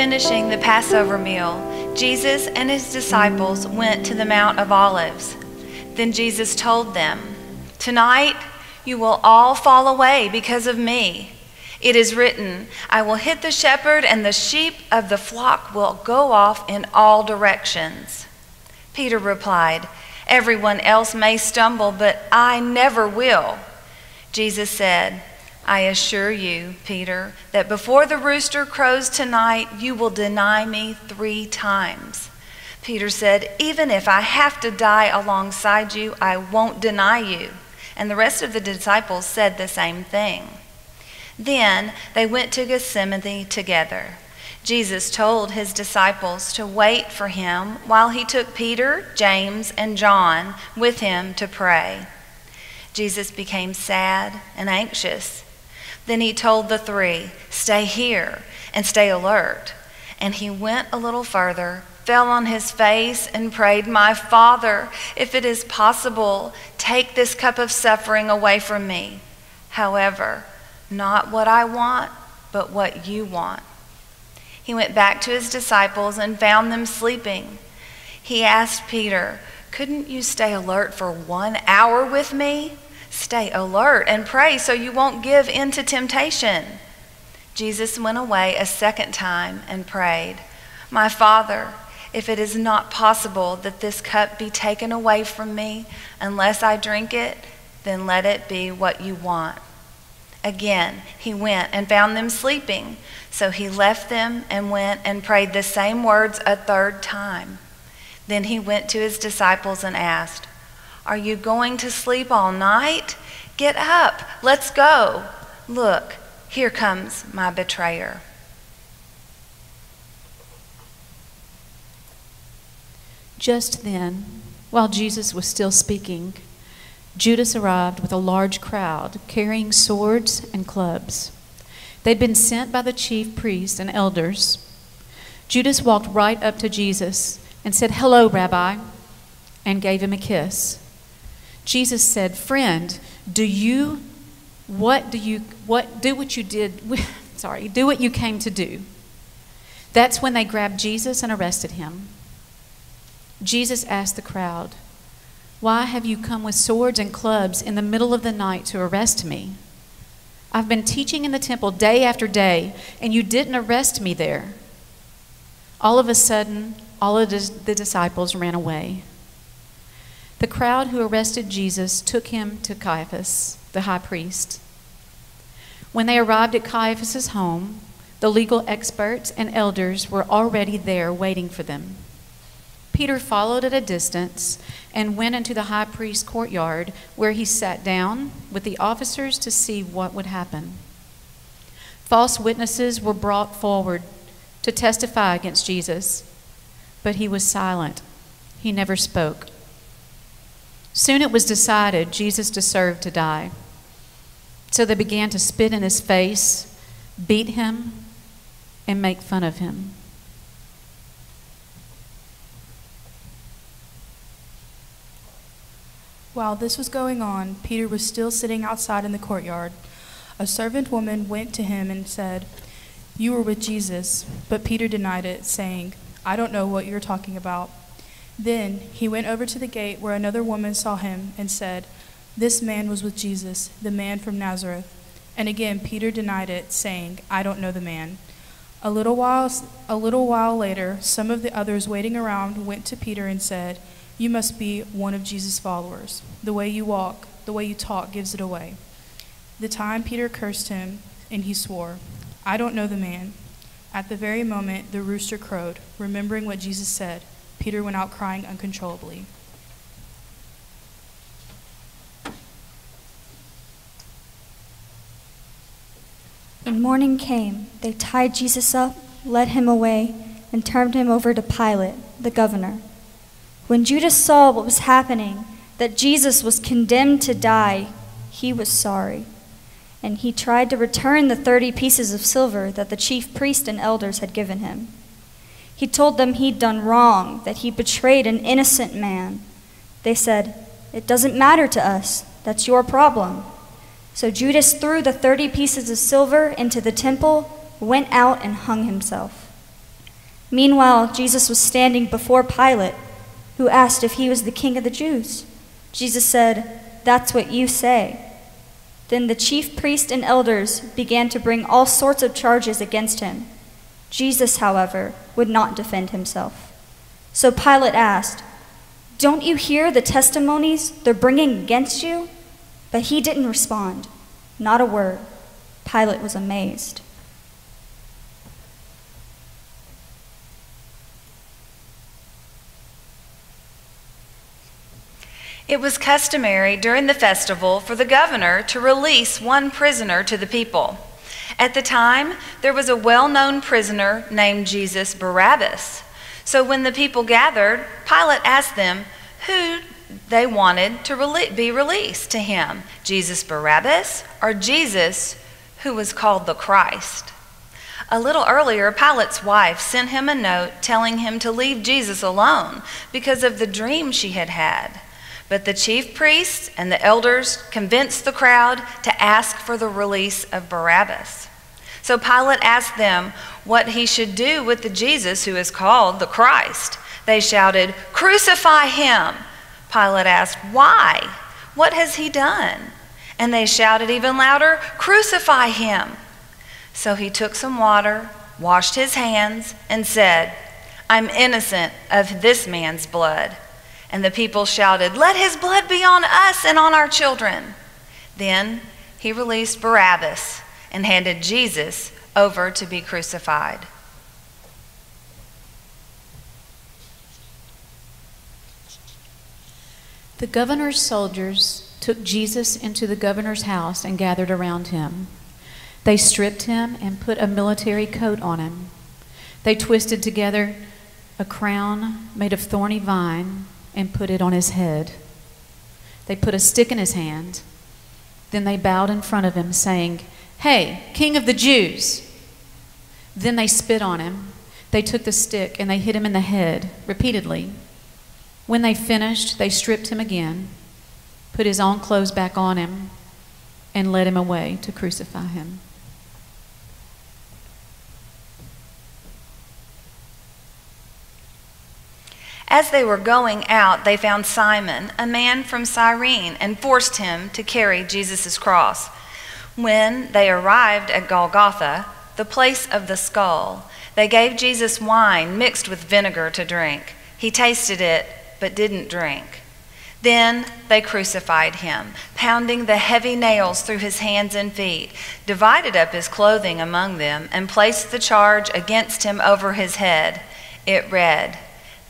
finishing the Passover meal, Jesus and his disciples went to the Mount of Olives. Then Jesus told them, "Tonight you will all fall away because of me. It is written, 'I will hit the shepherd, and the sheep of the flock will go off in all directions.'" Peter replied, "Everyone else may stumble, but I never will." Jesus said, "I assure you, Peter, that before the rooster crows tonight, you will deny me 3 times." Peter said, "Even if I have to die alongside you, I won't deny you." And the rest of the disciples said the same thing. Then they went to Gethsemane together. Jesus told his disciples to wait for him while he took Peter, James, and John with him to pray. Jesus became sad and anxious. Then he told the 3, "Stay here and stay alert." And he went a little further, fell on his face, and prayed, "My Father, if it is possible, take this cup of suffering away from me. However, not what I want, but what you want." He went back to his disciples and found them sleeping. He asked Peter, "Couldn't you stay alert for 1 hour with me? Stay alert and pray so you won't give in to temptation." Jesus went away a second time and prayed, "My Father, if it is not possible that this cup be taken away from me unless I drink it, then let it be what you want." Again, he went and found them sleeping. So he left them and went and prayed the same words a 3rd time. Then he went to his disciples and asked, "Are you going to sleep all night? Get up, let's go. Look, here comes my betrayer." Just then, while Jesus was still speaking, Judas arrived with a large crowd carrying swords and clubs. They'd been sent by the chief priests and elders. Judas walked right up to Jesus and said, "Hello, Rabbi," and gave him a kiss. Jesus said, "Friend, do what you came to do." That's when they grabbed Jesus and arrested him. Jesus asked the crowd, "Why have you come with swords and clubs in the middle of the night to arrest me? I've been teaching in the temple day after day, and you didn't arrest me there." All of a sudden, all of the disciples ran away. The crowd who arrested Jesus took him to Caiaphas, the high priest. When they arrived at Caiaphas's home, the legal experts and elders were already there waiting for them. Peter followed at a distance and went into the high priest's courtyard, where he sat down with the officers to see what would happen. False witnesses were brought forward to testify against Jesus, but he was silent. He never spoke. Soon it was decided Jesus deserved to die. So they began to spit in his face, beat him, and make fun of him. While this was going on, Peter was still sitting outside in the courtyard. A servant woman went to him and said, "You were with Jesus." But Peter denied it, saying, "I don't know what you're talking about." Then he went over to the gate where another woman saw him and said, "This man was with Jesus, the man from Nazareth." And again Peter denied it, saying, "I don't know the man." A little while later, some of the others waiting around went to Peter and said, "You must be one of Jesus' followers. The way you walk, the way you talk gives it away." The time Peter cursed him, and he swore, "I don't know the man." At the very moment the rooster crowed, remembering what Jesus said, Peter went out crying uncontrollably. When morning came, they tied Jesus up, led him away, and turned him over to Pilate, the governor. When Judas saw what was happening, that Jesus was condemned to die, he was sorry. And he tried to return the 30 pieces of silver that the chief priest and elders had given him. He told them he'd done wrong, that he betrayed an innocent man. They said, "It doesn't matter to us. That's your problem." So Judas threw the 30 pieces of silver into the temple, went out, and hung himself. Meanwhile, Jesus was standing before Pilate, who asked if he was the king of the Jews. Jesus said, "That's what you say." Then the chief priests and elders began to bring all sorts of charges against him. Jesus, however, would not defend himself. So Pilate asked, "Don't you hear the testimonies they're bringing against you?" But he didn't respond, not a word. Pilate was amazed. It was customary during the festival for the governor to release one prisoner to the people. At the time, there was a well-known prisoner named Jesus Barabbas. So when the people gathered, Pilate asked them who they wanted to be released to him, Jesus Barabbas or Jesus, who was called the Christ. A little earlier, Pilate's wife sent him a note telling him to leave Jesus alone because of the dream she had had. But the chief priests and the elders convinced the crowd to ask for the release of Barabbas. So Pilate asked them what he should do with the Jesus who is called the Christ. They shouted, "Crucify him!" Pilate asked, "Why? What has he done?" And they shouted even louder, "Crucify him!" So he took some water, washed his hands, and said, "I'm innocent of this man's blood." And the people shouted, "Let his blood be on us and on our children." Then he released Barabbas and handed Jesus over to be crucified. The governor's soldiers took Jesus into the governor's house and gathered around him. They stripped him and put a military coat on him. They twisted together a crown made of thorny vine and put it on his head. They put a stick in his hand. Then they bowed in front of him, saying, "Hey, King of the Jews!" Then they spit on him. They took the stick and they hit him in the head repeatedly. When they finished, they stripped him again, put his own clothes back on him, and led him away to crucify him. As they were going out, they found Simon, a man from Cyrene, and forced him to carry Jesus' cross. When they arrived at Golgotha, the place of the skull, they gave Jesus wine mixed with vinegar to drink. He tasted it, but didn't drink. Then they crucified him, pounding the heavy nails through his hands and feet, divided up his clothing among them, and placed the charge against him over his head. It read,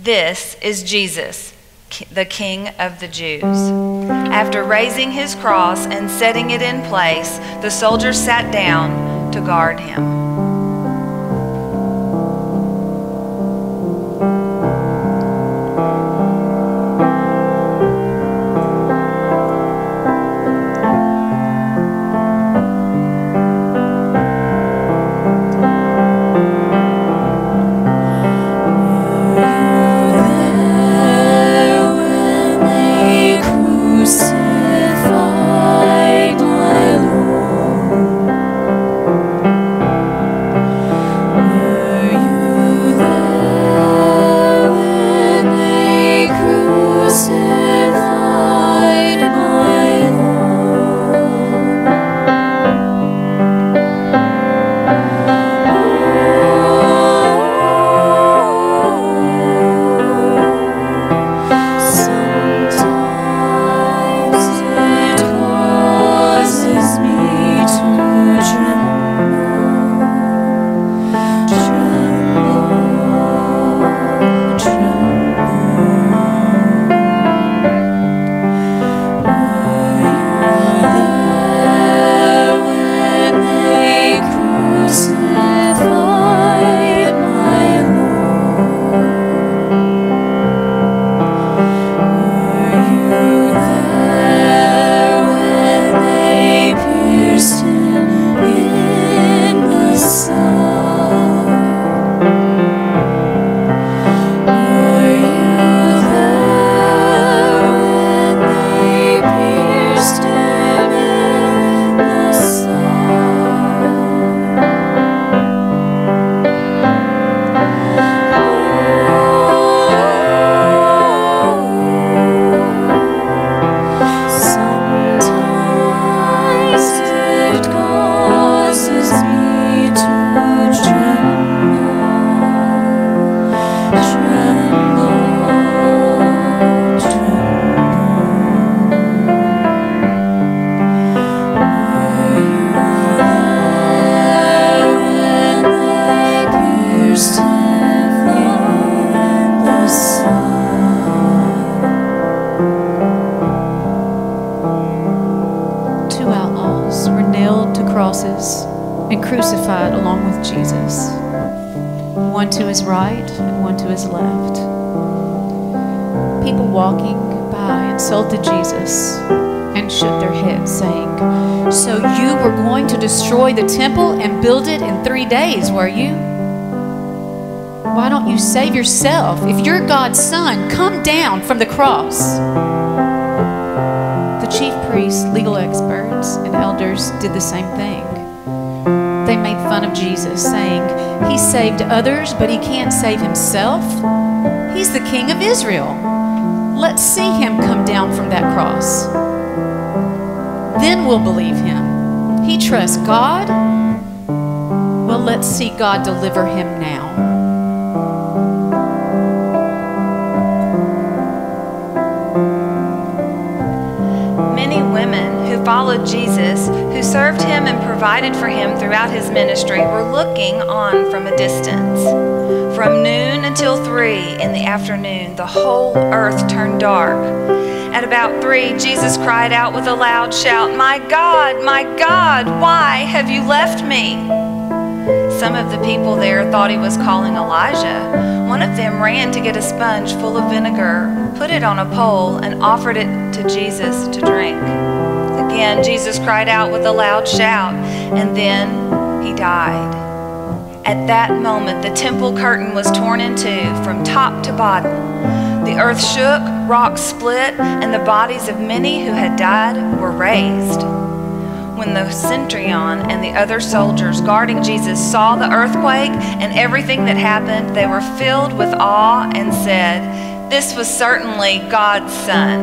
"This is Jesus, the King of the Jews." After raising his cross and setting it in place, the soldiers sat down to guard him. two crosses and crucified along with Jesus, one to his right and one to his left. People walking by insulted Jesus and shook their heads, saying, "So you were going to destroy the temple and build it in 3 days, were you? Why don't you save yourself? If you're God's son, come down from the cross." The chief priests, legal experts, and elders did the same thing. They made fun of Jesus, saying, "He saved others, but he can't save himself. He's the King of Israel. Let's see him come down from that cross. Then we'll believe him. He trusts God. Well, let's see God deliver him now." Many women who followed Jesus, who served him and provided for him throughout his ministry, were looking on from a distance. From noon until 3 in the afternoon, the whole earth turned dark. At about 3, Jesus cried out with a loud shout, my God, why have you left me?" Some of the people there thought he was calling Elijah. One of them ran to get a sponge full of vinegar, put it on a pole, and offered it to Jesus to drink. Again, Jesus cried out with a loud shout, and then he died. At that moment, the temple curtain was torn in two from top to bottom. The earth shook, rocks split, and the bodies of many who had died were raised. When the centurion and the other soldiers guarding Jesus saw the earthquake and everything that happened, they were filled with awe and said, "This was certainly God's Son."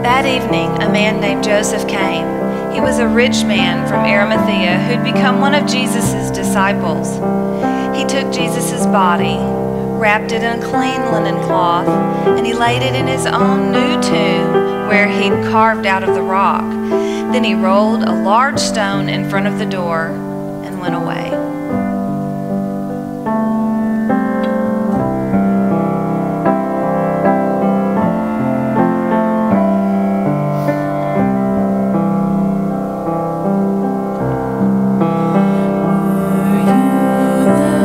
That evening, a man named Joseph came. He was a rich man from Arimathea who'd become one of Jesus' disciples. He took Jesus' body, wrapped it in a clean linen cloth, and he laid it in his own new tomb where he'd carved out of the rock. Then he rolled a large stone in front of the door and went away. Were you there?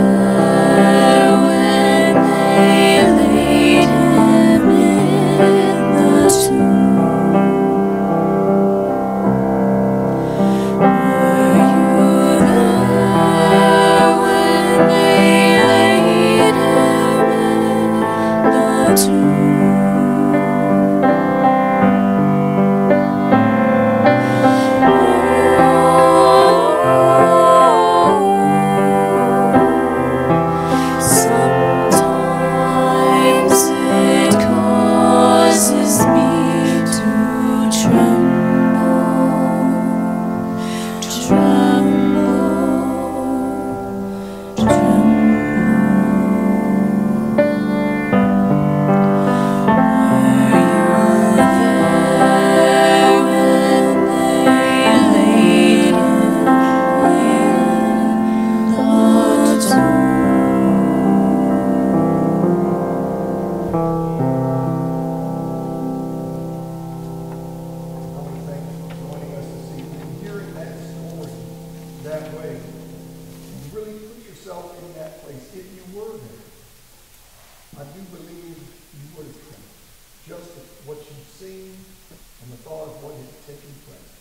I do believe you would have trembled, just at what you've seen and the thought of what has taken place.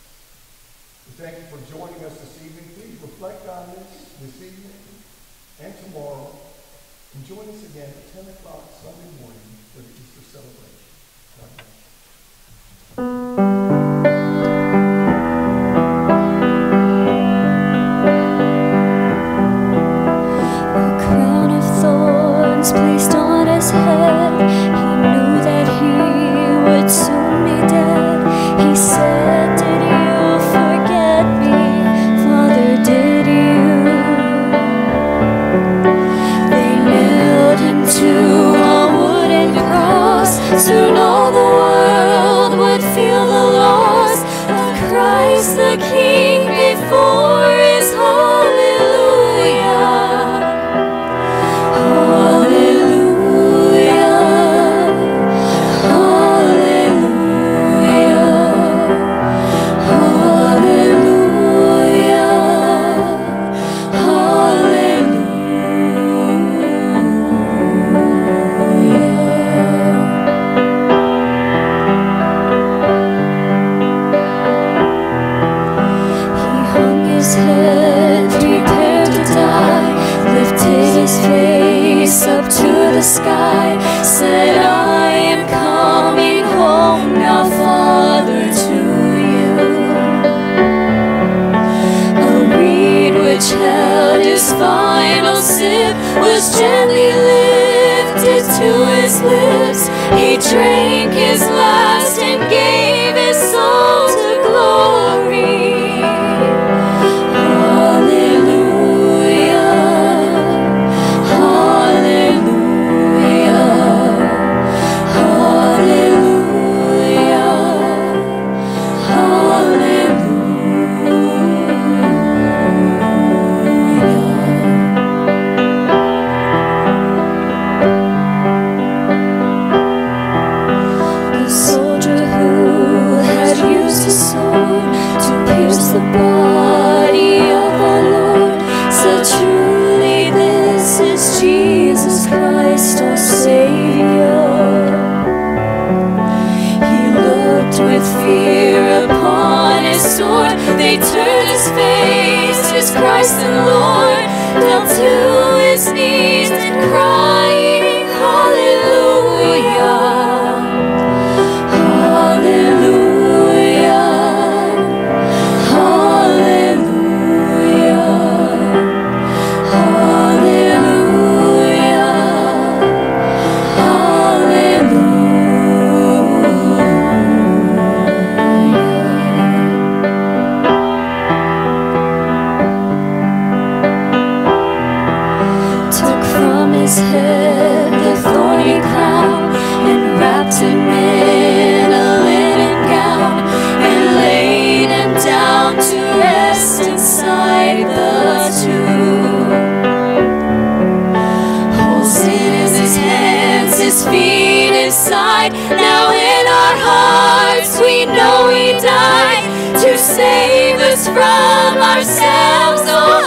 We thank you for joining us this evening. Please reflect on this evening and tomorrow. And join us again at 10 o'clock Sunday morning for the Easter celebration. God bless you. Placed on his head, he knew that he would soon be dead. He said, did you forget me, Father, did you? They nailed him to a wooden cross. Soon all the world would feel the loss of Christ the King before his hallelujah. Up to the sky, said, I am coming home now, Father, to you. A reed which held his final sip was gently lifted to his lips. He drank his last and gave his soul to glory. The body of our Lord said, truly this is Jesus Christ our Savior. He looked with fear upon his sword. They turned his face, his Christ and Lord, fell to his knees and crying, hallelujah. His head the thorny crown and wrapped him in a linen gown and laid him down to rest inside the tomb. Holes in his hands, his feet, his side. Now in our hearts we know he died to save us from ourselves. Oh,